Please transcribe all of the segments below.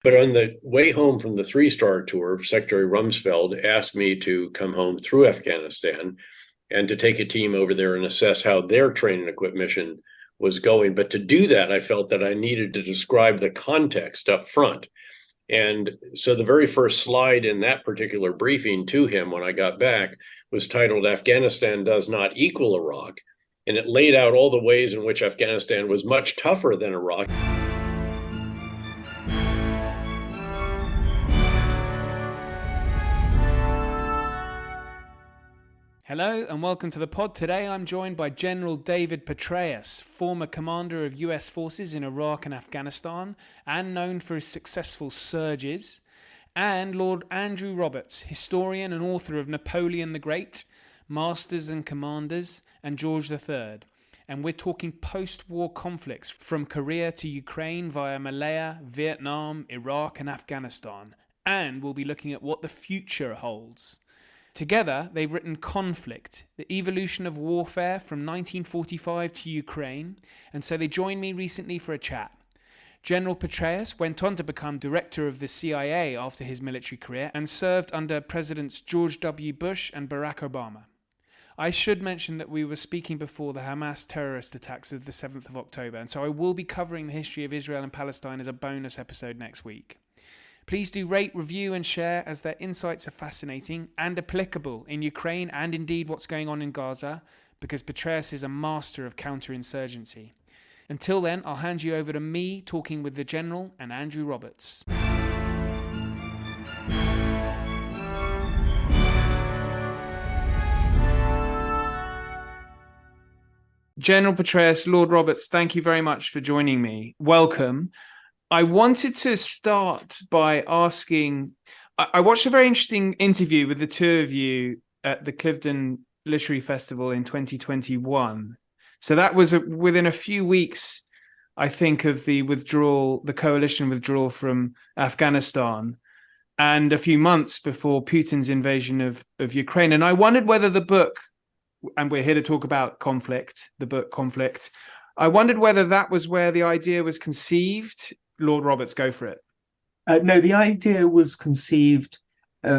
But on the way home from the three-star tour, Secretary Rumsfeld asked me to come home through Afghanistan and to take a team over there and assess how their train and equip mission was going. But to do that, I felt that I needed to describe the context up front. And so the very first slide in that particular briefing to him when I got back was titled "Afghanistan Does Not Equal Iraq." And it laid out all the ways in which Afghanistan was much tougher than Iraq. Hello and welcome to the pod. Today I'm joined by General David Petraeus, former commander of US forces in Iraq and Afghanistan and known for his successful surges, and Lord Andrew Roberts, historian and author of Napoleon the Great, Masters and Commanders, and George III. And we're talking post-war conflicts from Korea to Ukraine via Malaya, Vietnam, Iraq and Afghanistan. And we'll be looking at what the future holds. Together, they've written Conflict, the evolution of warfare from 1945 to Ukraine, and so they joined me recently for a chat. General Petraeus went on to become director of the CIA after his military career and served under Presidents George W. Bush and Barack Obama. I should mention that we were speaking before the Hamas terrorist attacks of the 7th of October, and so I will be covering the history of Israel and Palestine as a bonus episode next week. Please do rate, review and share, as their insights are fascinating and applicable in Ukraine and indeed what's going on in Gaza, because Petraeus is a master of counterinsurgency. Until then, I'll hand you over to me talking with the General and Andrew Roberts. General Petraeus, Lord Roberts, thank you very much for joining me. Welcome. I wanted to start by asking, I watched a very interesting interview with the two of you at the Cliveden Literary Festival in 2021. So that was within a few weeks, I think, of the withdrawal, the coalition withdrawal from Afghanistan, and a few months before Putin's invasion of Ukraine. And I wondered whether the book, and we're here to talk about Conflict, the book Conflict, I wondered whether that was where the idea was conceived. Lord Roberts, go for it. No, the idea was conceived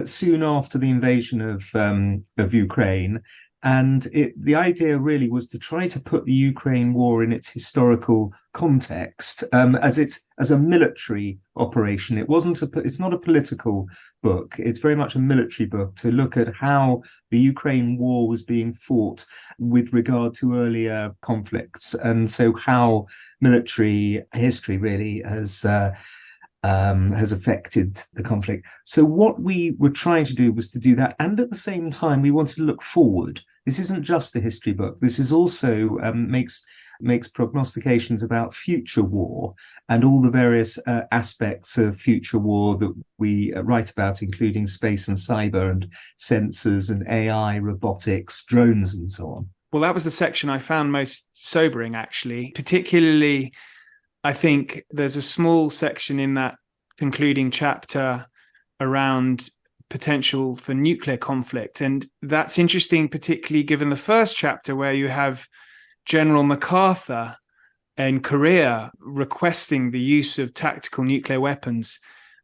soon after the invasion of Ukraine, and the idea really was to try to put the Ukraine war in its historical context as a military operation. It's not a political book. It's very much a military book to look at how the Ukraine war was being fought with regard to earlier conflicts, and so how military history really has affected the conflict. So what we were trying to do was to do that, and at the same time we wanted to look forward. This isn't just a history book. This is also makes prognostications about future war and all the various aspects of future war that we write about, including space and cyber and sensors and AI, robotics, drones, and so on. Well, that was the section I found most sobering, actually. Particularly, I think there's a small section in that concluding chapter around potential for nuclear conflict. And that's interesting, particularly given the first chapter where you have General MacArthur in Korea requesting the use of tactical nuclear weapons.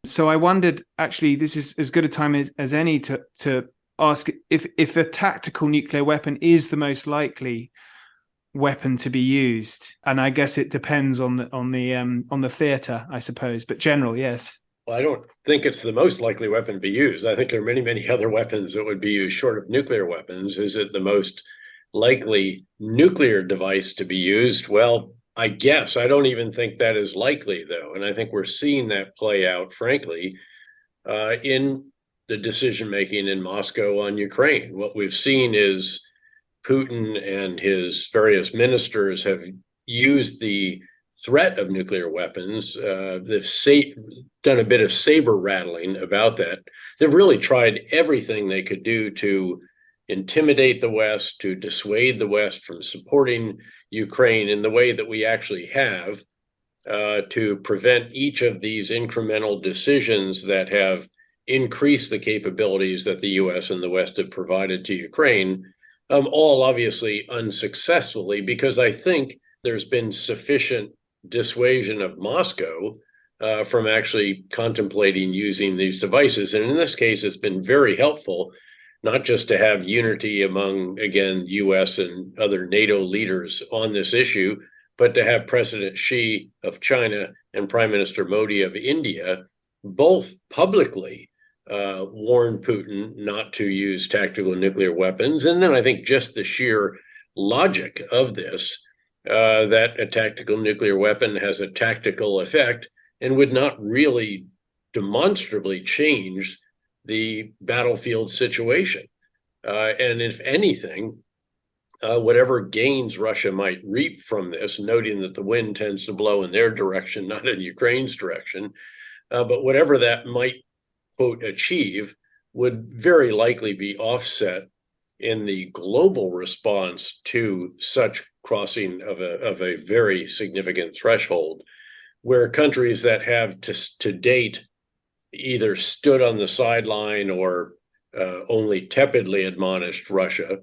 So I wondered, actually, this is as good a time as any to ask if a tactical nuclear weapon is the most likely weapon to be used. And I guess it depends on the theater, I suppose. But General, yes. Well, I don't think it's the most likely weapon to be used. I think there are many, many other weapons that would be used short of nuclear weapons. Is it the most likely nuclear device to be used? Well, I guess. I don't even think that is likely, though. And I think we're seeing that play out, frankly, in the decision-making in Moscow on Ukraine. What we've seen is Putin and his various ministers have used the threat of nuclear weapons. They've done a bit of saber rattling about that. They've really tried everything they could do to intimidate the West, to dissuade the West from supporting Ukraine in the way that we actually have, to prevent each of these incremental decisions that have increased the capabilities that the US and the West have provided to Ukraine, all obviously unsuccessfully, because I think there's been sufficient dissuasion of Moscow from actually contemplating using these devices. And in this case, it's been very helpful, not just to have unity among, again, US and other NATO leaders on this issue, but to have President Xi of China and Prime Minister Modi of India both publicly warn Putin not to use tactical nuclear weapons. And then I think just the sheer logic of this, that a tactical nuclear weapon has a tactical effect and would not really demonstrably change the battlefield situation. And if anything, whatever gains Russia might reap from this, noting that the wind tends to blow in their direction, not in Ukraine's direction, but whatever that might, quote, achieve would very likely be offset in the global response to such crossing of a very significant threshold, where countries that have to date either stood on the sideline or only tepidly admonished Russia,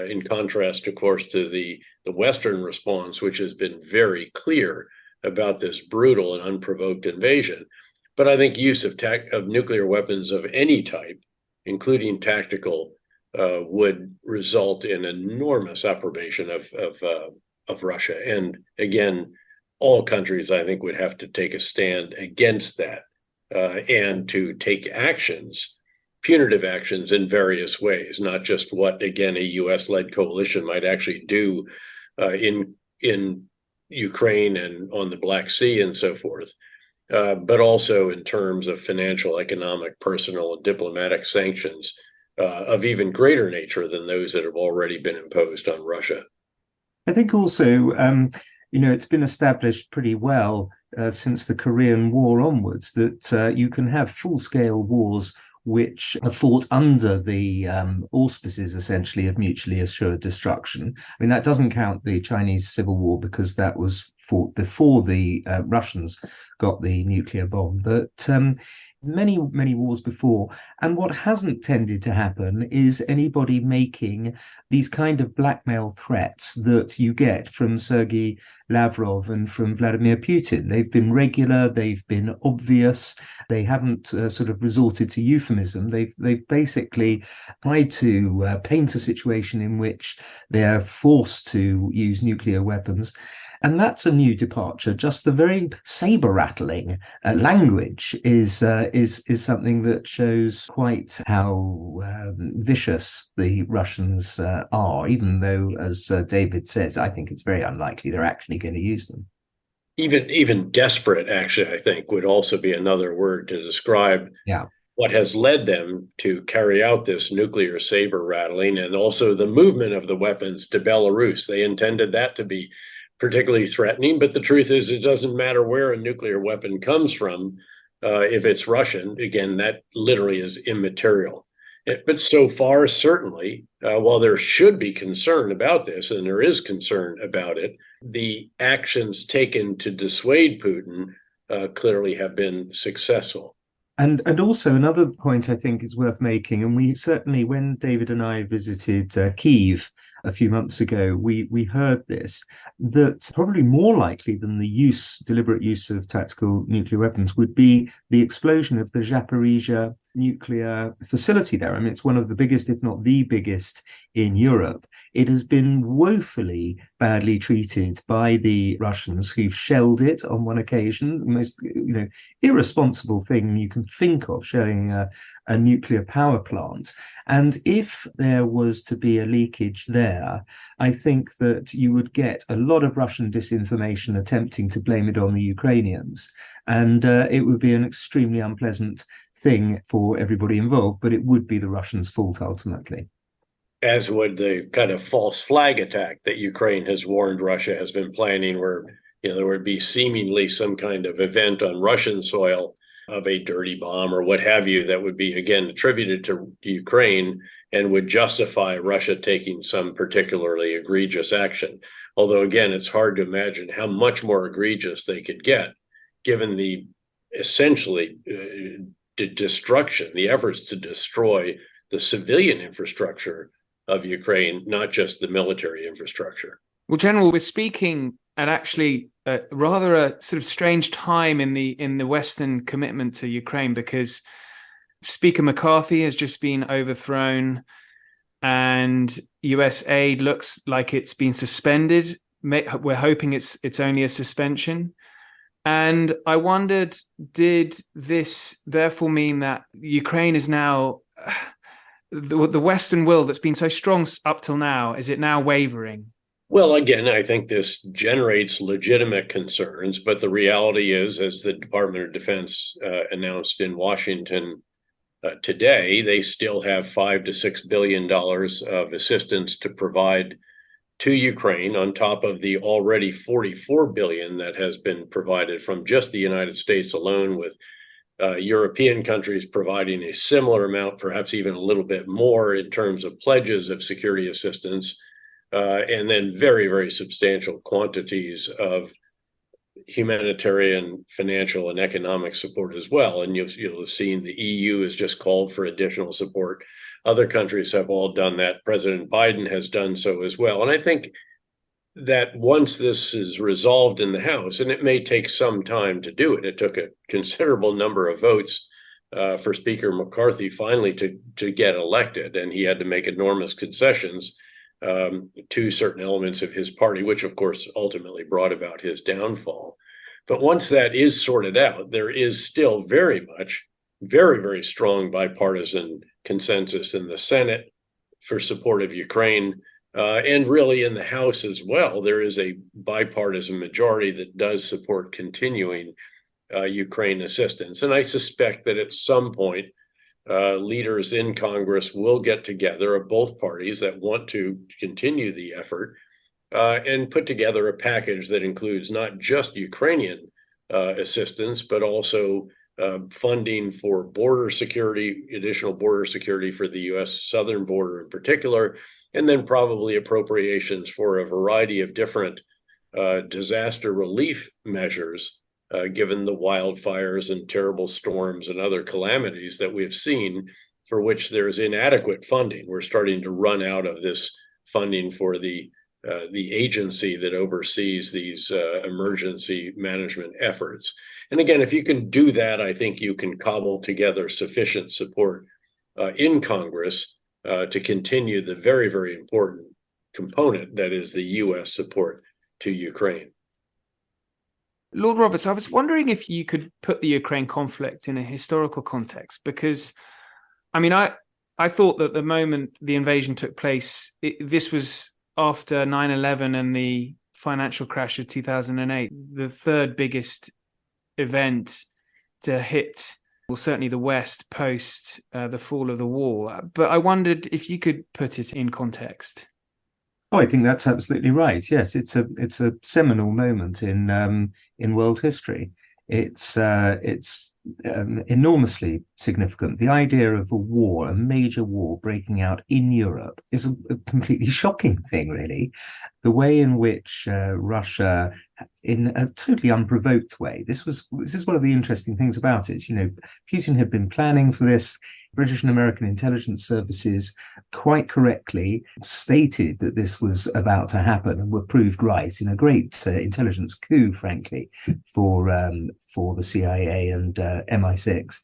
in contrast, of course, to the Western response, which has been very clear about this brutal and unprovoked invasion. But I think use of nuclear weapons of any type, including tactical, would result in enormous approbation of Russia. And again, all countries, I think, would have to take a stand against that and to take actions, punitive actions in various ways, not just what, again, a US-led coalition might actually do in Ukraine and on the Black Sea and so forth, but also in terms of financial, economic, personal, and diplomatic sanctions of even greater nature than those that have already been imposed on Russia. I think also, it's been established pretty well since the Korean War onwards that you can have full-scale wars which are fought under the auspices, essentially, of mutually assured destruction. I mean, that doesn't count the Chinese Civil War because that was fought before the Russians got the nuclear bomb, but many wars before. And what hasn't tended to happen is anybody making these kind of blackmail threats that you get from Sergei Lavrov and from Vladimir Putin. They've been regular, they've been obvious, they haven't sort of resorted to euphemism. They've basically tried to paint a situation in which they're forced to use nuclear weapons. And that's a new departure. Just the very saber-rattling language is something that shows quite how vicious the Russians are, even though, as David says, I think it's very unlikely they're actually going to use them. Even desperate, actually, I think, would also be another word to describe what has led them to carry out this nuclear saber rattling, and also the movement of the weapons to Belarus. They intended that to be particularly threatening, but the truth is it doesn't matter where a nuclear weapon comes from. If it's Russian, again, that literally is immaterial. But so far, certainly, while there should be concern about this, and there is concern about it, the actions taken to dissuade Putin clearly have been successful. And also another point I think is worth making, and we certainly, when David and I visited Kyiv a few months ago, we heard this, that probably more likely than the deliberate use of tactical nuclear weapons would be the explosion of the Zaporizhia nuclear facility there. I mean, it's one of the biggest, if not the biggest, in Europe. It has been woefully badly treated by the Russians, who've shelled it on one occasion. The most irresponsible thing you can think of, shelling a nuclear power plant. And if there was to be a leakage there, I think that you would get a lot of Russian disinformation attempting to blame it on the Ukrainians. And it would be an extremely unpleasant thing for everybody involved, but it would be the Russians' fault ultimately. As would the kind of false flag attack that Ukraine has warned Russia has been planning, where there would be seemingly some kind of event on Russian soil of a dirty bomb or what have you that would be, again, attributed to Ukraine and would justify Russia taking some particularly egregious action. Although, again, it's hard to imagine how much more egregious they could get, given the essentially destruction, the efforts to destroy the civilian infrastructure of Ukraine, not just the military infrastructure. Well, General, we're speaking at actually rather a sort of strange time in the Western commitment to Ukraine, because Speaker McCarthy has just been overthrown, and US aid looks like it's been suspended. We're hoping it's only a suspension. And I wondered, did this therefore mean that Ukraine is now the Western will that's been so strong up till now, is it now wavering? Well, again, I think this generates legitimate concerns, but the reality is, as the Department of Defense announced in Washington today, they still have $5 to $6 billion of assistance to provide to Ukraine on top of the already $44 billion that has been provided from just the United States alone, with European countries providing a similar amount, perhaps even a little bit more in terms of pledges of security assistance, and then very, very substantial quantities of humanitarian, financial, and economic support as well. And you'll have seen the EU has just called for additional support. Other countries have all done that. President Biden has done so as well. And I think that once this is resolved in the House, and it may take some time to do it, it took a considerable number of votes for Speaker McCarthy finally to get elected, and he had to make enormous concessions to certain elements of his party, which of course ultimately brought about his downfall. But once that is sorted out, there is still very much, very, very strong bipartisan consensus in the Senate for support of Ukraine, and really in the House as well. There is a bipartisan majority that does support continuing Ukraine assistance. And I suspect that at some point, leaders in Congress will get together of both parties that want to continue the effort and put together a package that includes not just Ukrainian assistance, but also funding for border security, additional border security for the U.S. southern border in particular, and then probably appropriations for a variety of different disaster relief measures, given the wildfires and terrible storms and other calamities that we've seen, for which there's inadequate funding. We're starting to run out of this funding for the agency that oversees these emergency management efforts. And again, if you can do that, I think you can cobble together sufficient support in Congress to continue the very, very important component that is the U.S. support to Ukraine. Lord Roberts, I was wondering if you could put the Ukraine conflict in a historical context, because, I mean, I thought that the moment the invasion took place, this was after 9/11 and the financial crash of 2008, the third biggest event to hit, well, certainly the West post the fall of the wall. But I wondered if you could put it in context. Oh, I think that's absolutely right. Yes, it's a seminal moment in world history. It's enormously significant. The idea of a war, a major war breaking out in Europe, is a completely shocking thing, really. The way in which Russia, in a totally unprovoked way, this is one of the interesting things about it. You know, Putin had been planning for this. British and American intelligence services quite correctly stated that this was about to happen, and were proved right in a great intelligence coup, frankly, for the CIA and MI6.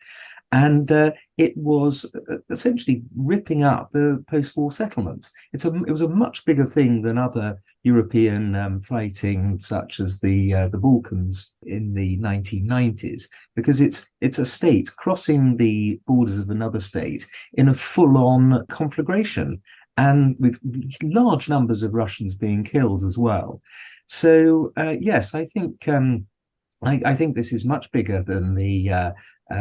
And it was essentially ripping up the post-war settlements. It was a much bigger thing than other European fighting, such as the Balkans in the 1990s, because it's a state crossing the borders of another state in a full-on conflagration, and with large numbers of Russians being killed as well. So yes, I think this is much bigger than the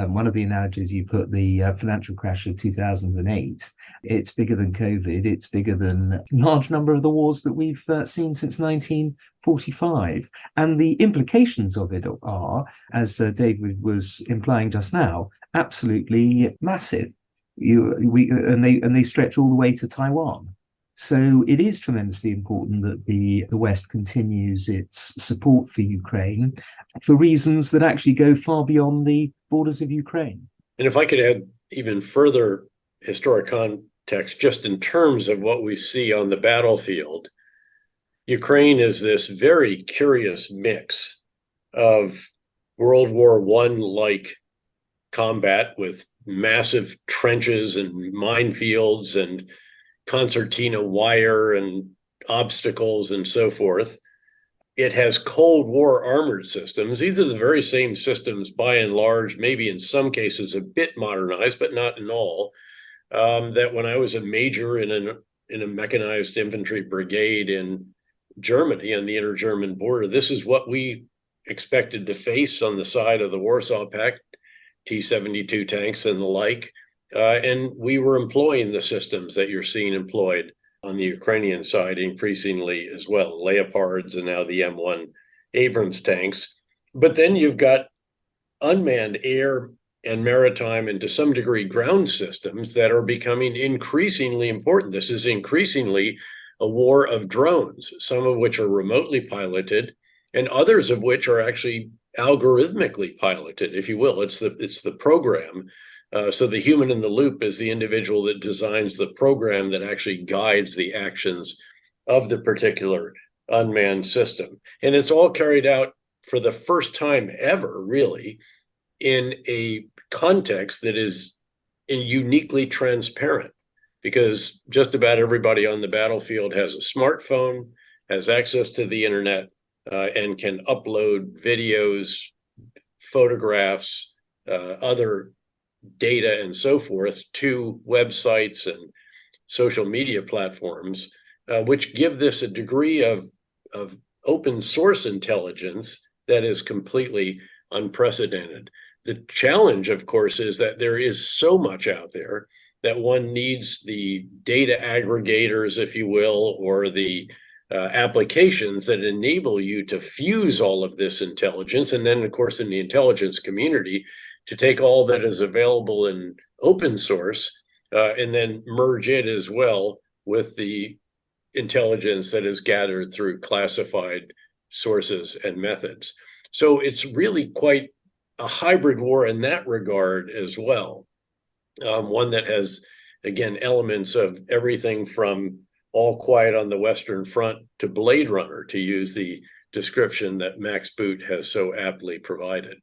one of the analogies you put, the financial crash of 2008. It's bigger than COVID. It's bigger than a large number of the wars that we've seen since 1945. And the implications of it are, as David was implying just now, absolutely massive. And they stretch all the way to Taiwan. So it is tremendously important that the West continues its support for Ukraine for reasons that actually go far beyond the borders of Ukraine. And if I could add even further historic context, just in terms of what we see on the battlefield, Ukraine is this very curious mix of World War One like combat with massive trenches and minefields and concertina wire and obstacles and so forth. It has Cold War armored systems. These are the very same systems, by and large, maybe in some cases a bit modernized, but not in all. That when I was a major in a mechanized infantry brigade in Germany on the inter-German border, this is what we expected to face on the side of the Warsaw Pact, T-72 tanks and the like. And we were employing the systems that you're seeing employed on the Ukrainian side increasingly as well, Leopards and now the M1 Abrams tanks. But then you've got unmanned air and maritime and to some degree ground systems that are becoming increasingly important. This is increasingly a war of drones, some of which are remotely piloted and others of which are actually algorithmically piloted, if you will. It's the program. So the human in the loop is the individual that designs the program that actually guides the actions of the particular unmanned system. And it's all carried out for the first time ever, really, in a context that is uniquely transparent, because just about everybody on the battlefield has a smartphone, has access to the internet, and can upload videos, photographs, other data and so forth to websites and social media platforms, which give this a degree of open source intelligence that is completely unprecedented. The challenge, of course, is that there is so much out there that one needs the data aggregators, if you will, or the applications that enable you to fuse all of this intelligence. And then, of course, in the intelligence community, to take all that is available in open source and then merge it as well with the intelligence that is gathered through classified sources and methods. So it's really quite a hybrid war in that regard as well. One that has, again, elements of everything from All Quiet on the Western Front to Blade Runner, to use the description that Max Boot has so aptly provided.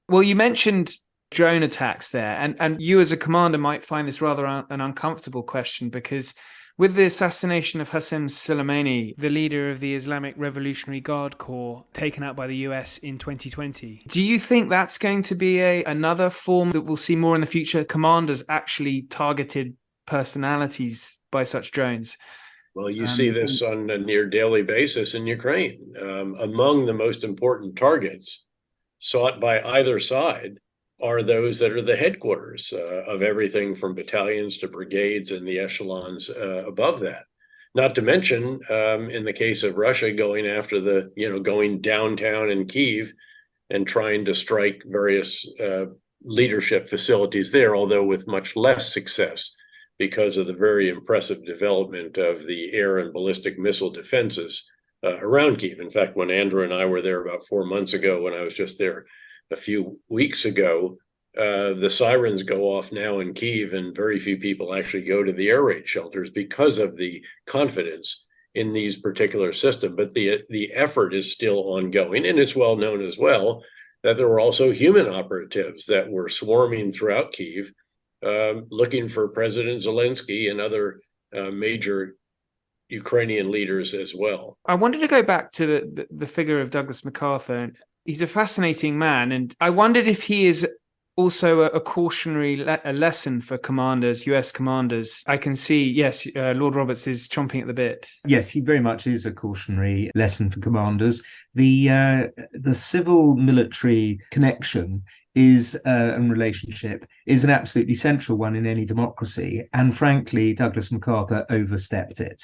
Well, you mentioned drone attacks there, and you as a commander might find this rather an uncomfortable question, because with the assassination of Qasem Soleimani, the leader of the Islamic Revolutionary Guard Corps, taken out by the US in 2020, do you think that's going to be another form that we'll see more in the future? Commanders actually targeted personalities by such drones? Well, you see this on a near daily basis in Ukraine. Among the most important targets sought by either side are those that are the headquarters of everything from battalions to brigades and the echelons above that. Not to mention, in the case of Russia, going after going downtown in Kyiv and trying to strike various leadership facilities there, although with much less success because of the very impressive development of the air and ballistic missile defenses around Kyiv. In fact, when Andrew and I were there about 4 months ago, when I was just there a few weeks ago, the sirens go off now in Kyiv, and very few people actually go to the air raid shelters because of the confidence in these particular systems. But the effort is still ongoing, and it's well known as well that there were also human operatives that were swarming throughout Kyiv, looking for President Zelensky and other major Ukrainian leaders as well. I wanted to go back to the figure of Douglas MacArthur. He's a fascinating man, and I wondered if he is also a cautionary lesson for commanders, US commanders. I can see, yes, Lord Roberts is chomping at the bit. Yes, he very much is a cautionary lesson for commanders. The civil-military connection and relationship is an absolutely central one in any democracy. And frankly, Douglas MacArthur overstepped it.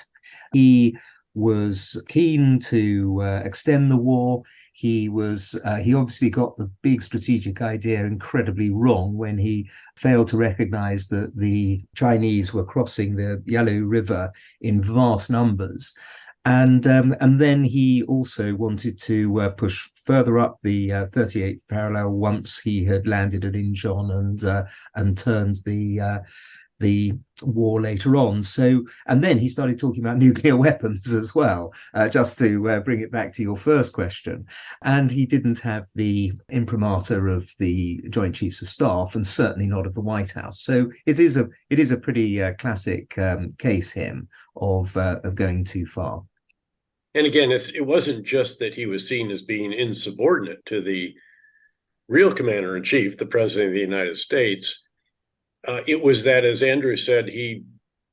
He was keen to extend the war. He obviously got the big strategic idea incredibly wrong when he failed to recognize that the Chinese were crossing the Yalu River in vast numbers. And then he also wanted to push further up the 38th parallel once he had landed at Incheon and turned the the war later on. So, and then he started talking about nuclear weapons as well, just to bring it back to your first question. And he didn't have the imprimatur of the Joint Chiefs of Staff, and certainly not of the White House. So it is a pretty classic case, him, of going too far. And again, it wasn't just that he was seen as being insubordinate to the real commander in chief, the president of the United States. It was that, as Andrew said, he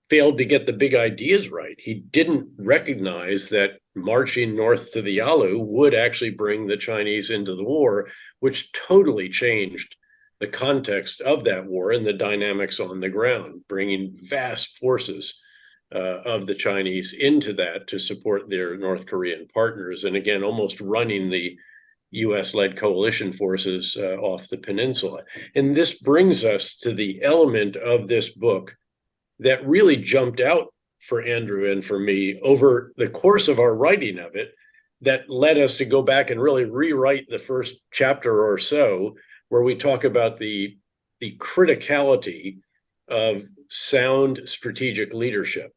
failed to get the big ideas right. He didn't recognize that marching north to the Yalu would actually bring the Chinese into the war, which totally changed the context of that war and the dynamics on the ground, bringing vast forces of the Chinese into that to support their North Korean partners. And again, almost running the US-led coalition forces off the peninsula. And this brings us to the element of this book that really jumped out for Andrew and for me over the course of our writing of it, that led us to go back and really rewrite the first chapter or so, where we talk about the criticality of sound strategic leadership.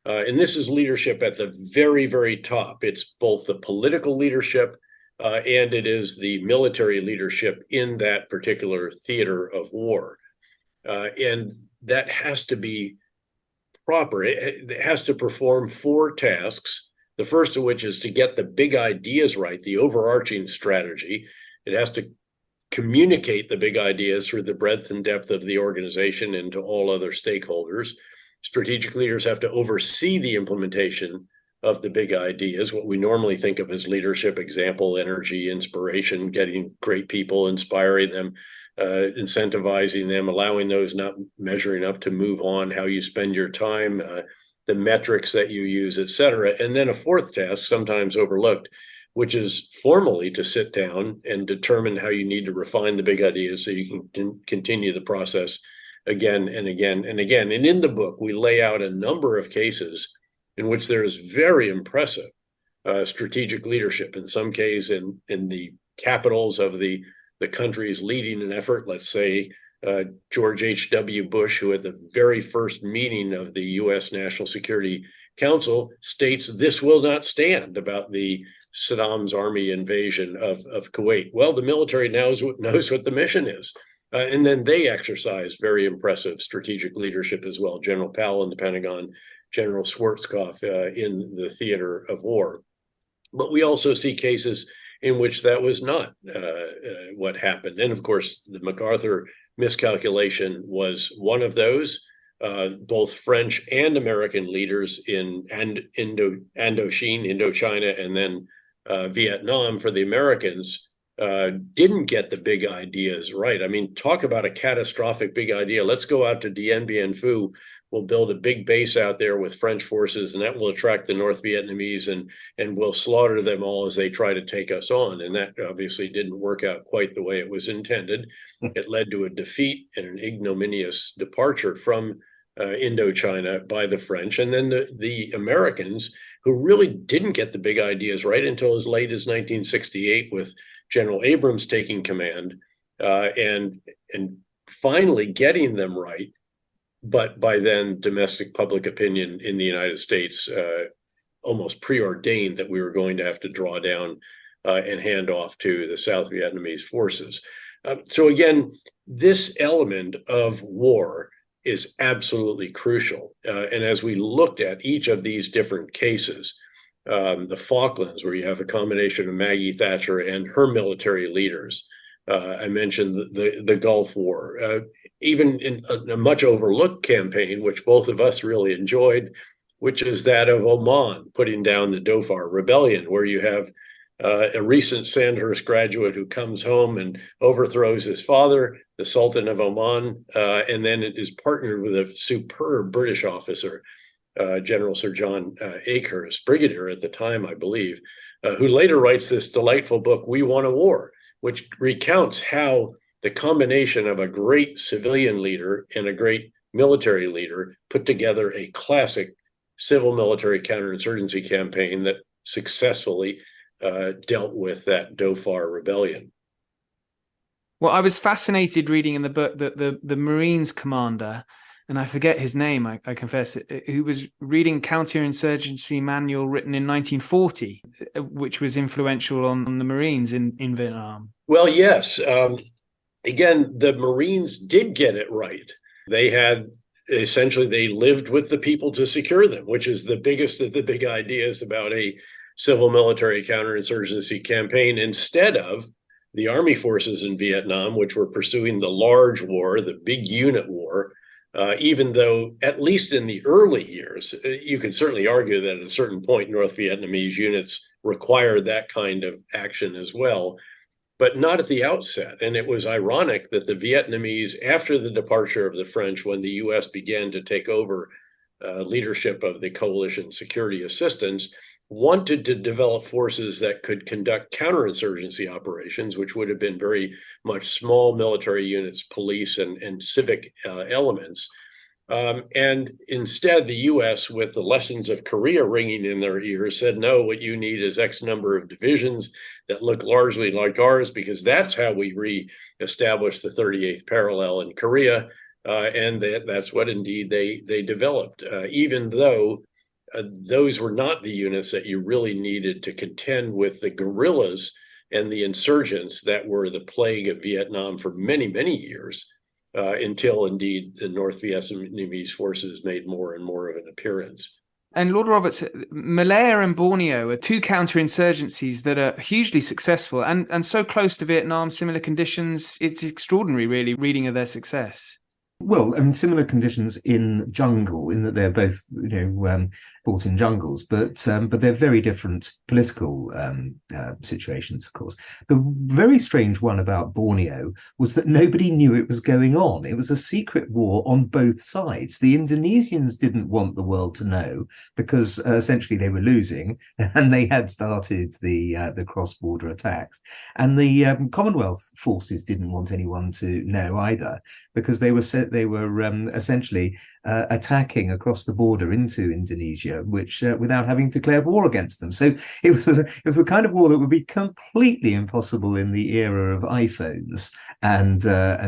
And this is leadership at the very, very top. It's both the political leadership and it is the military leadership in that particular theater of war. And that has to be proper. It has to perform 4 tasks, the first of which is to get the big ideas right, the overarching strategy. It has to communicate the big ideas through the breadth and depth of the organization and to all other stakeholders. Strategic leaders have to oversee the implementation of the big ideas, what we normally think of as leadership: example, energy, inspiration, getting great people, inspiring them, incentivizing them, allowing those not measuring up to move on, how you spend your time, the metrics that you use, et cetera. And then a 4th task, sometimes overlooked, which is formally to sit down and determine how you need to refine the big ideas so you can continue the process again and again and again. And in the book, we lay out a number of cases in which there is very impressive strategic leadership, in some case in the capitals of the countries leading an effort. Let's say George H.W. Bush, who at the very first meeting of the U.S. National Security Council states this will not stand about the Saddam's army invasion of Kuwait. Well, the military knows what the mission is. And then they exercise very impressive strategic leadership as well. General Powell in the Pentagon, General Schwarzkopf in the theater of war. But we also see cases in which that was not what happened. And of course, the MacArthur miscalculation was one of those. Both French and American leaders in Indochina, and then Vietnam for the Americans didn't get the big ideas right. I mean, talk about a catastrophic big idea. Let's go out to Dien Bien Phu. We'll build a big base out there with French forces, and that will attract the North Vietnamese, and we'll slaughter them all as they try to take us on. And that obviously didn't work out quite the way it was intended. It led to a defeat and an ignominious departure from Indochina by the French. And then the Americans, who really didn't get the big ideas right until as late as 1968, with General Abrams taking command and finally getting them right. But by then, domestic public opinion in the United States almost preordained that we were going to have to draw down and hand off to the South Vietnamese forces. So again, this element of war is absolutely crucial. And as we looked at each of these different cases, the Falklands, where you have a combination of Maggie Thatcher and her military leaders, I mentioned the Gulf War, even in a much overlooked campaign, which both of us really enjoyed, which is that of Oman putting down the Dhofar rebellion, where you have a recent Sandhurst graduate who comes home and overthrows his father, the Sultan of Oman, and then it is partnered with a superb British officer, General Sir John Akehurst, brigadier at the time, I believe, who later writes this delightful book, We Want a War, which recounts how the combination of a great civilian leader and a great military leader put together a classic civil military counterinsurgency campaign that successfully dealt with that Dhofar rebellion. Well, I was fascinated reading in the book that the Marines commander and I forget his name, I confess, who was reading counterinsurgency manual written in 1940, which was influential on the Marines in Vietnam. Well, yes. Again, the Marines did get it right. They had essentially, they lived with the people to secure them, which is the biggest of the big ideas about a civil military counterinsurgency campaign, instead of the army forces in Vietnam, which were pursuing the large war, the big unit war. Even though, at least in the early years, you could certainly argue that at a certain point, North Vietnamese units required that kind of action as well, but not at the outset. And it was ironic that the Vietnamese, after the departure of the French, when the US began to take over leadership of the coalition security assistance, wanted to develop forces that could conduct counterinsurgency operations, which would have been very much small military units, police and civic elements. And instead, the US, with the lessons of Korea ringing in their ears, said, no, what you need is X number of divisions that look largely like ours, because that's how we re-established the 38th parallel in Korea. And that's what indeed they developed, even though those were not the units that you really needed to contend with the guerrillas and the insurgents that were the plague of Vietnam for many, many years, until indeed the North Vietnamese forces made more and more of an appearance. And Lord Roberts, Malaya and Borneo are two counterinsurgencies that are hugely successful and so close to Vietnam, similar conditions. It's extraordinary, really, reading of their success. Well, and similar conditions in jungle, in that they're both, fought in jungles, but they're very different political situations, of course. The very strange one about Borneo was that nobody knew it was going on. It was a secret war on both sides. The Indonesians didn't want the world to know because essentially they were losing, and they had started the cross-border attacks. And the Commonwealth forces didn't want anyone to know either, because they were essentially attacking across the border into Indonesia, which without having declared war against them. So it was the kind of war that would be completely impossible in the era of iPhones and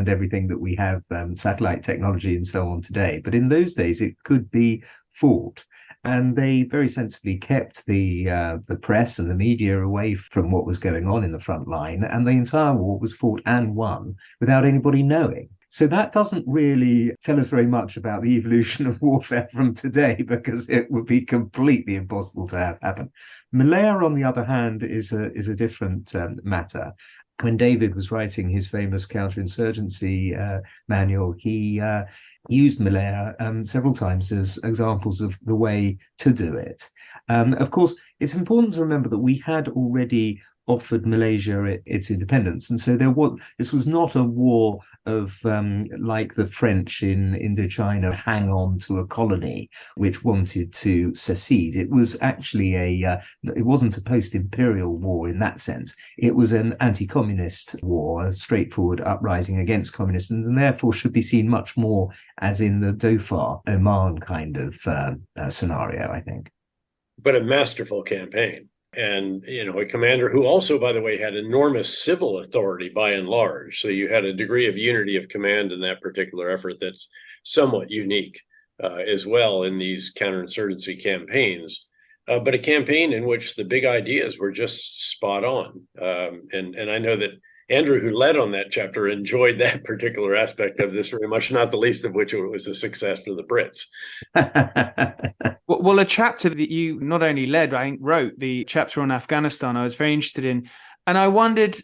everything that we have, satellite technology and so on today. But in those days, it could be fought. And they very sensibly kept the press and the media away from what was going on in the front line, and the entire war was fought and won without anybody knowing. So that doesn't really tell us very much about the evolution of warfare from today, because it would be completely impossible to have happen. Malaya, on the other hand, is a different matter. When David was writing his famous counterinsurgency manual, he used Malaya several times as examples of the way to do it. Of course, it's important to remember that we had already offered Malaysia its independence, and so this was not a war of like the French in Indochina, hang on to a colony which wanted to secede. It was actually it wasn't a post-imperial war in that sense. It was an anti-communist war, a straightforward uprising against communists, and therefore should be seen much more as in the Dhofar, Oman kind of scenario, I think. But a masterful campaign. And, a commander who also, by the way, had enormous civil authority by and large. So you had a degree of unity of command in that particular effort that's somewhat unique as well in these counterinsurgency campaigns. But a campaign in which the big ideas were just spot on. And I know that Andrew, who led on that chapter, enjoyed that particular aspect of this very much, not the least of which it was a success for the Brits. Well, a chapter that you not only led, I think wrote, the chapter on Afghanistan, I was very interested in. And I wondered,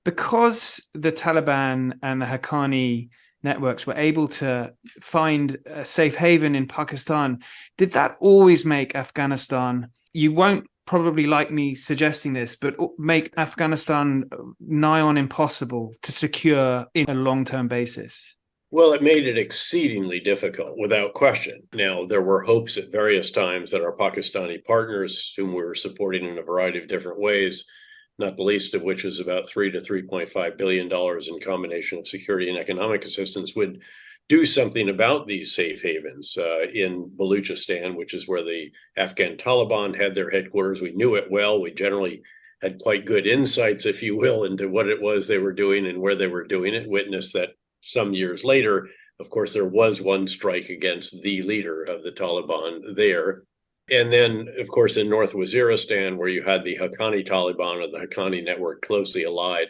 because the Taliban and the Haqqani networks were able to find a safe haven in Pakistan, did that always make Afghanistan, you won't probably like me suggesting this, but make Afghanistan nigh on impossible to secure in a long-term basis? Well, it made it exceedingly difficult, without question. Now, there were hopes at various times that our Pakistani partners, whom we were supporting in a variety of different ways, not the least of which is about $3 to $3.5 billion in combination of security and economic assistance, would do something about these safe havens in Baluchistan, which is where the Afghan Taliban had their headquarters. We knew it well. We generally had quite good insights, if you will, into what it was they were doing and where they were doing it. Witness that some years later, Of course, there was one strike against the leader of the Taliban there. And then, of course, in North Waziristan, where you had the Haqqani Taliban and the Haqqani network closely allied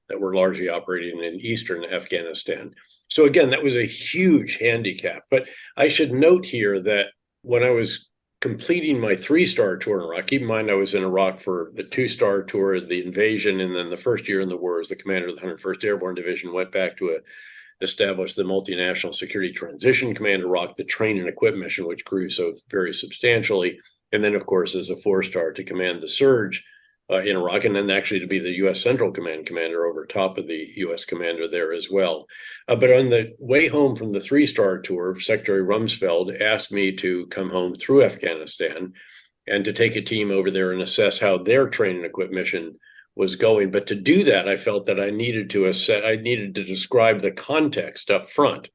that were largely operating in eastern Afghanistan. So again, that was a huge handicap. But I should note here that when I was completing my 3-star tour in Iraq, keep in mind I was in Iraq for the 2-star tour, the invasion, and then the first year in the war as the commander of the 101st Airborne Division, went back to establish the multinational security transition command in Iraq, the train and equip mission, which grew so very substantially. And then, of course, as a 4-star to command the surge in Iraq, and then actually to be the U.S. Central Command commander over top of the U.S. commander there as well. But on the way home from the 3-star tour, Secretary Rumsfeld asked me to come home through Afghanistan and to take a team over there and assess how their train and equip mission was going. But to do that, I felt that I needed to describe the context up front.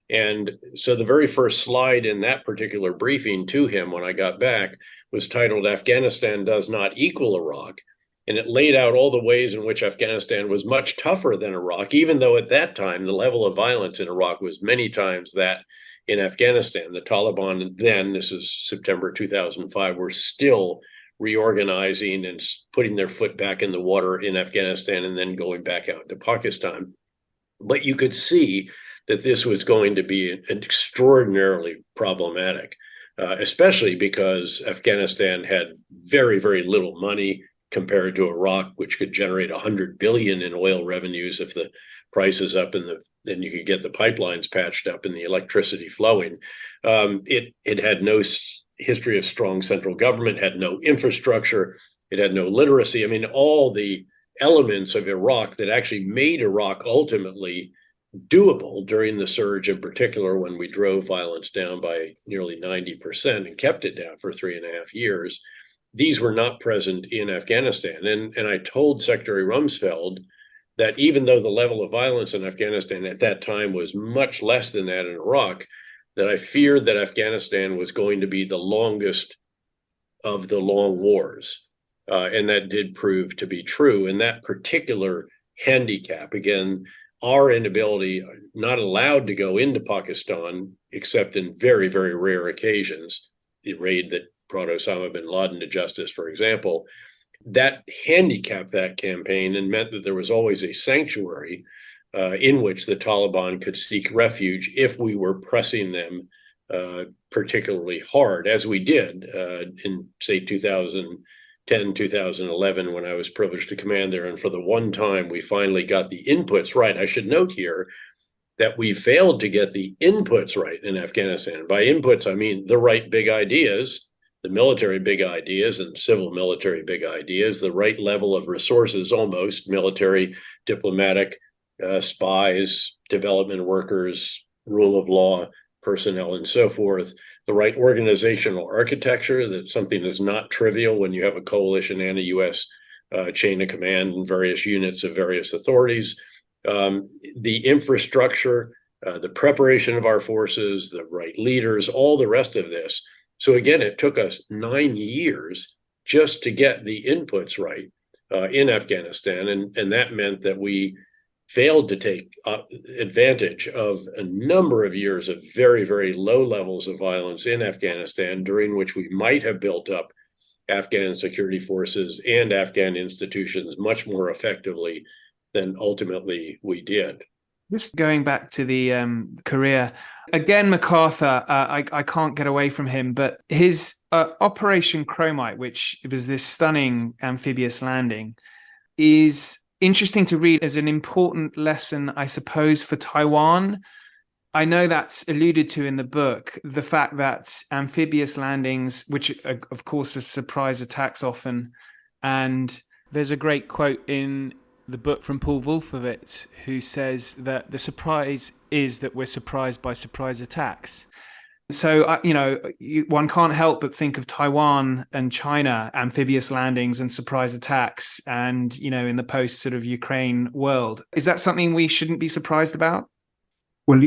And so the very first slide in that particular briefing to him when I got back was titled "Afghanistan Does Not Equal Iraq." And it laid out all the ways in which Afghanistan was much tougher than Iraq, even though at that time, the level of violence in Iraq was many times that in Afghanistan. The Taliban then, this is September 2005, were still reorganizing and putting their foot back in the water in Afghanistan and then going back out to Pakistan. But you could see that this was going to be extraordinarily problematic, especially because Afghanistan had very, very little money compared to Iraq, which could generate 100 billion in oil revenues if the price is up and then you could get the pipelines patched up and the electricity flowing. It had no history of strong central government, had no infrastructure, it had no literacy. I mean, all the elements of Iraq that actually made Iraq ultimately doable during the surge, in particular, when we drove violence down by nearly 90% and kept it down for 3.5 years. These were not present in Afghanistan. And I told Secretary Rumsfeld that even though the level of violence in Afghanistan at that time was much less than that in Iraq, that I feared that Afghanistan was going to be the longest of the long wars. And that did prove to be true. And that particular handicap, again, our inability, not allowed to go into Pakistan, except in very, very rare occasions, the raid that brought Osama bin Laden to justice, for example, that handicapped that campaign and meant that there was always a sanctuary in which the Taliban could seek refuge if we were pressing them particularly hard, as we did in, say, 2010, 2011, when I was privileged to command there. And for the one time, we finally got the inputs right. I should note here that we failed to get the inputs right in Afghanistan. By inputs, I mean the right big ideas, the military big ideas and civil military big ideas, the right level of resources, almost military, diplomatic, spies, development workers, rule of law, personnel, and so forth, the right organizational architecture, that something is not trivial when you have a coalition and a U.S. Chain of command and various units of various authorities, the infrastructure, the preparation of our forces, the right leaders, all the rest of this. So again, it took us 9 years just to get the inputs right in Afghanistan. And that meant that we failed to take advantage of a number of years of very, very low levels of violence in Afghanistan, during which we might have built up Afghan security forces and Afghan institutions much more effectively than ultimately we did. Just going back to the Korea, again, MacArthur, I can't get away from him, but his Operation Chromite, which was this stunning amphibious landing, is interesting to read as an important lesson, I suppose, for Taiwan. I know that's alluded to in the book, the fact that amphibious landings, which of course are surprise attacks often, and there's a great quote in the book from Paul Wolfowitz, who says that the surprise is that we're surprised by surprise attacks. So, one can't help but think of Taiwan and China, amphibious landings and surprise attacks, and, in the post sort of Ukraine world. Is that something we shouldn't be surprised about? Well,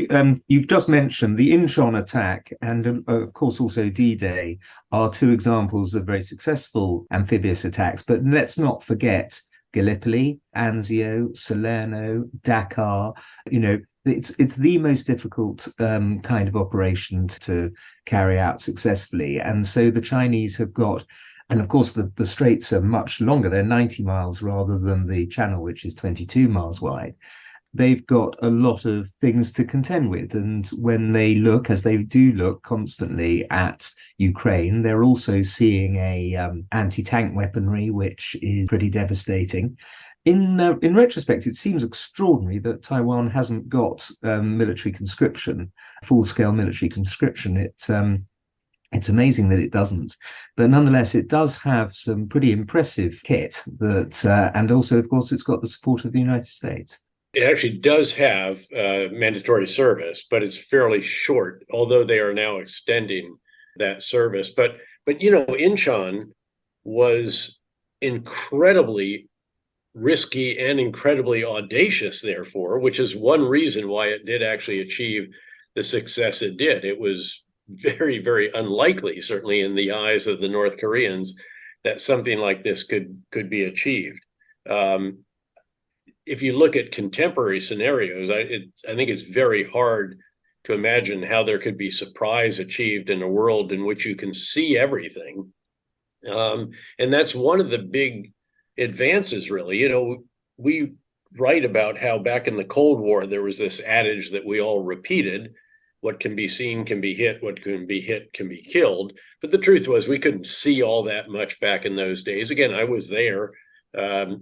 you've just mentioned the Incheon attack and, of course, also D-Day are two examples of very successful amphibious attacks. But let's not forget Gallipoli, Anzio, Salerno, Dakar. It's the most difficult kind of operation to carry out successfully. And so the Chinese have got, and of course the straits are much longer. They're 90 miles rather than the channel, which is 22 miles wide. They've got a lot of things to contend with. And when they look, as they do look constantly at Ukraine, they're also seeing a anti-tank weaponry, which is pretty devastating. In retrospect, it seems extraordinary that Taiwan hasn't got military conscription, full-scale military conscription. It's amazing that it doesn't, but nonetheless, it does have some pretty impressive kit. And also, of course, it's got the support of the United States. It actually does have mandatory service, but it's fairly short, although they are now extending that service. But Incheon was incredibly risky and incredibly audacious, therefore, which is one reason why it did actually achieve the success it did. It was very, very unlikely, certainly in the eyes of the North Koreans, that something like this could be achieved. If you look at contemporary scenarios, I think it's very hard to imagine how there could be surprise achieved in a world in which you can see everything. And that's one of the big advances, really. We write about how back in the Cold War, there was this adage that we all repeated: what can be seen can be hit, what can be hit can be killed. But the truth was we couldn't see all that much back in those days. Again, I was there.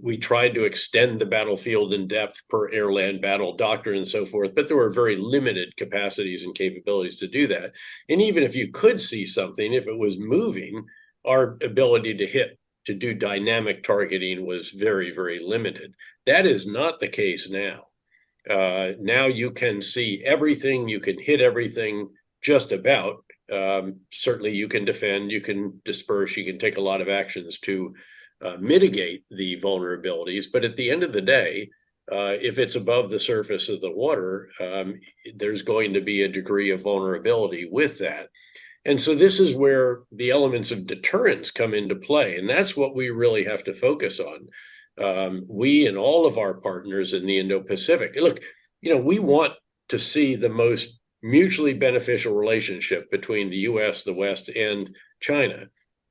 We tried to extend the battlefield in depth per air-land battle doctrine and so forth, but there were very limited capacities and capabilities to do that. And even if you could see something, if it was moving, our ability to do dynamic targeting was very, very limited. That is not the case now. Now you can see everything, you can hit everything just about. Certainly you can defend, you can disperse, you can take a lot of actions to mitigate the vulnerabilities. But at the end of the day, if it's above the surface of the water, there's going to be a degree of vulnerability with that. And so this is where the elements of deterrence come into play. And that's what we really have to focus on. We and all of our partners in the Indo-Pacific. Look, we want to see the most mutually beneficial relationship between the US, the West, and China.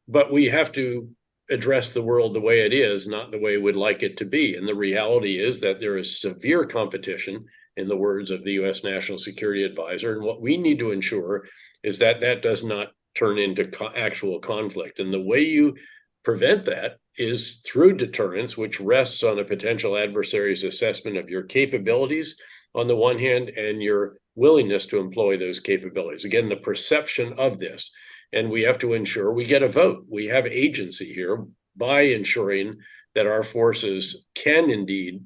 But we have to address the world the way it is, not the way we'd like it to be. And the reality is that there is severe competition, in the words of the US National Security Advisor. And what we need to ensure is that that does not turn into actual conflict. And the way you prevent that is through deterrence, which rests on a potential adversary's assessment of your capabilities on the one hand, and your willingness to employ those capabilities. Again, the perception of this. And we have to ensure we get a vote. We have agency here by ensuring that our forces can indeed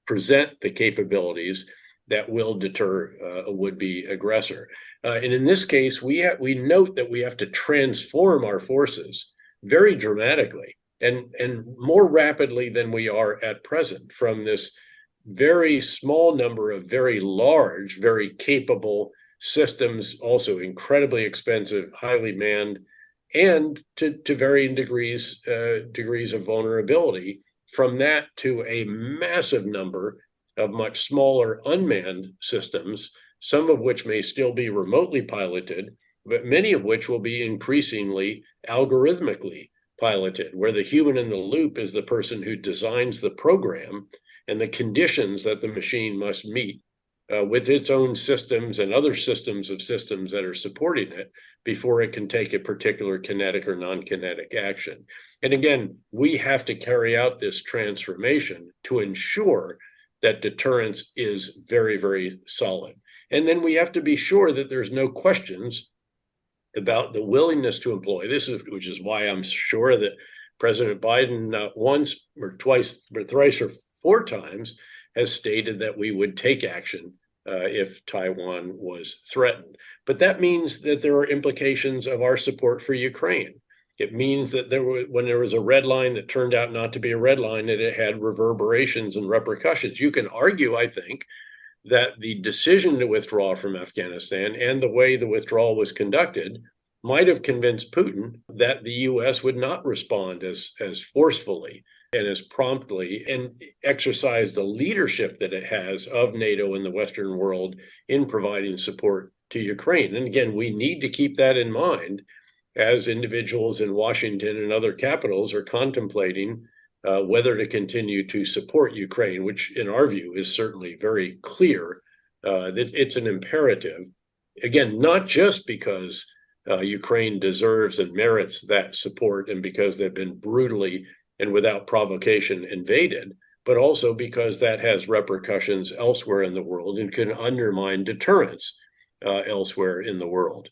present the capabilities that will deter a would-be aggressor. And in this case, we note that we have to transform our forces very dramatically and more rapidly than we are at present, from this very small number of very large, very capable systems, also incredibly expensive, highly manned, and to varying degrees of vulnerability. From that to a massive number of much smaller unmanned systems, some of which may still be remotely piloted, but many of which will be increasingly algorithmically piloted, where the human in the loop is the person who designs the program and the conditions that the machine must meet with its own systems and other systems of systems that are supporting it before it can take a particular kinetic or non-kinetic action. And again, we have to carry out this transformation to ensure that deterrence is very, very solid. And then we have to be sure that there's no questions about the willingness to employ. Which is why I'm sure that President Biden not once or twice or thrice or four times has stated that we would take action if Taiwan was threatened. But that means that there are implications of our support for Ukraine. It means that when there was a red line that turned out not to be a red line, that it had reverberations and repercussions. You can argue, I think, that the decision to withdraw from Afghanistan and the way the withdrawal was conducted might have convinced Putin that the U.S. would not respond as forcefully and as promptly and exercise the leadership that it has of NATO and the Western world in providing support to Ukraine. And again, we need to keep that in mind as individuals in Washington and other capitals are contemplating whether to continue to support Ukraine, which in our view is certainly very clear that it's an imperative. Again, not just because Ukraine deserves and merits that support and because they've been brutally and without provocation invaded, but also because that has repercussions elsewhere in the world and can undermine deterrence elsewhere in the world.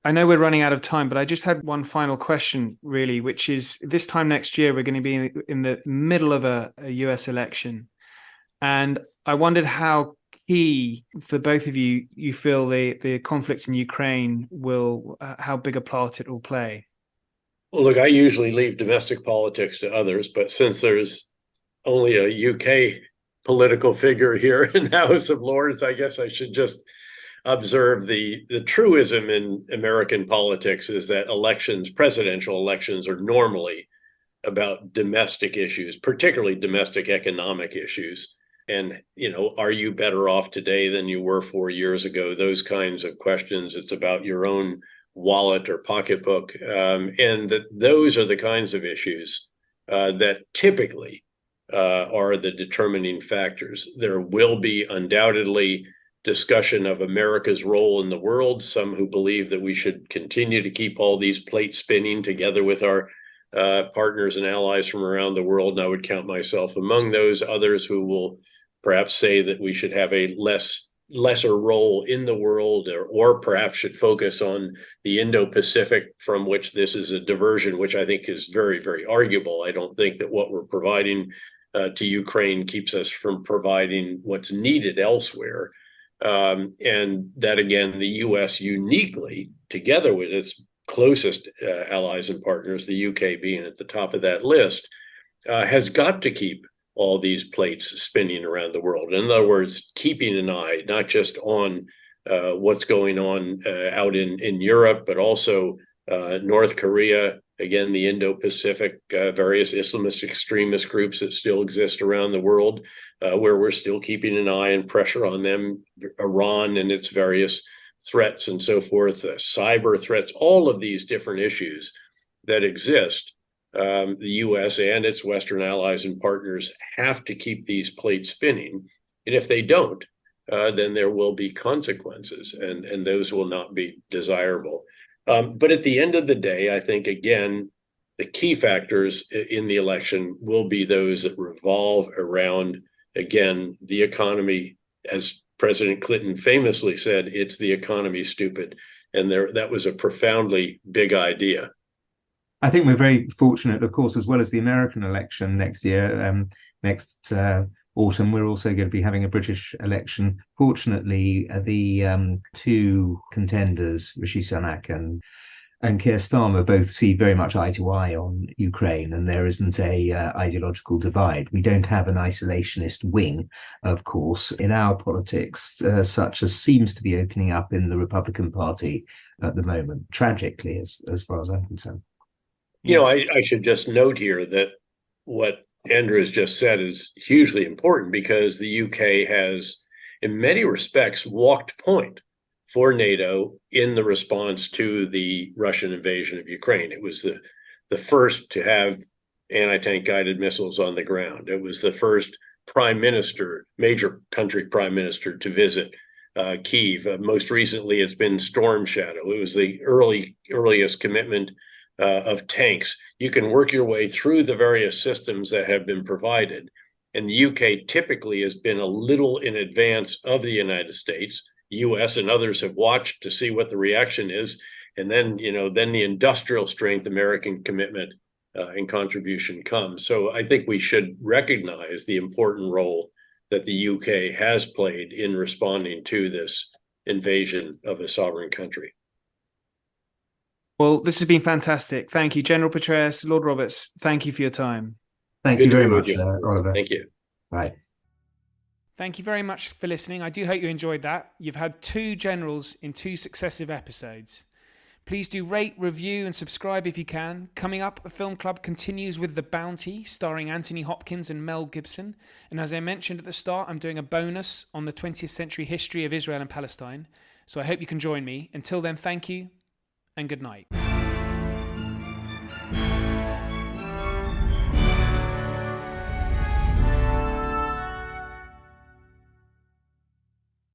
I know we're running out of time, but I just had one final question, really, which is this time next year, we're going to be in the middle of a US election. And I wondered how key for both of you, you feel the conflict in Ukraine will, how big a part it will play. Well, look, I usually leave domestic politics to others, but since there's only a UK political figure here in the House of Lords, I guess I should just observe the truism in American politics is that elections, presidential elections, are normally about domestic issues, particularly domestic economic issues. And, are you better off today than you were 4 years ago? Those kinds of questions. It's about your own wallet or pocketbook. And that those are the kinds of issues that typically are the determining factors. There will be undoubtedly discussion of America's role in the world, some who believe that we should continue to keep all these plates spinning together with our partners and allies from around the world. And I would count myself among those. Others who will perhaps say that we should have a lesser role in the world, or perhaps should focus on the Indo-Pacific, from which this is a diversion, which I think is very, very arguable. I don't think that what we're providing to Ukraine keeps us from providing what's needed elsewhere. And that, again, the U.S. uniquely, together with its closest allies and partners, the U.K. being at the top of that list, has got to keep all these plates spinning around the world. In other words, keeping an eye not just on what's going on out in Europe, but also North Korea, again, the Indo-Pacific, various Islamist extremist groups that still exist around the world, where we're still keeping an eye and pressure on them, Iran and its various threats and so forth, cyber threats, all of these different issues that exist. The U.S. and its Western allies and partners have to keep these plates spinning. And if they don't, then there will be consequences, and those will not be desirable. But at the end of the day, I think, again, the key factors in the election will be those that revolve around, again, the economy. As President Clinton famously said, it's the economy, stupid. And that was a profoundly big idea. I think we're very fortunate, of course, as well as the American election next year, next autumn, we're also going to be having a British election. Fortunately, the two contenders, Rishi Sunak and Keir Starmer, both see very much eye to eye on Ukraine, and there isn't a ideological divide. We don't have an isolationist wing, of course, in our politics, such as seems to be opening up in the Republican Party at the moment, tragically, as far as I'm concerned. I should just note here that what Andrew has just said is hugely important, because the UK has, in many respects, walked point for NATO in the response to the Russian invasion of Ukraine. It was the first to have anti-tank guided missiles on the ground. It was the first major country prime minister to visit Kyiv. Most recently, it's been Storm Shadow. It was the earliest commitment of tanks. You can work your way through the various systems that have been provided. And the UK typically has been a little in advance of the United States. US and others have watched to see what the reaction is. And then the industrial strength, American commitment and contribution comes. So I think we should recognize the important role that the UK has played in responding to this invasion of a sovereign country. Well, this has been fantastic. Thank you, General Petraeus, Lord Roberts. Thank you for your time. Thank you very much, Oliver. Thank you. Bye. Thank you very much for listening. I do hope you enjoyed that. You've had two generals in two successive episodes. Please do rate, review, and subscribe if you can. Coming up, the film club continues with The Bounty, starring Anthony Hopkins and Mel Gibson. And as I mentioned at the start, I'm doing a bonus on the 20th century history of Israel and Palestine. So I hope you can join me. Until then, thank you and good night.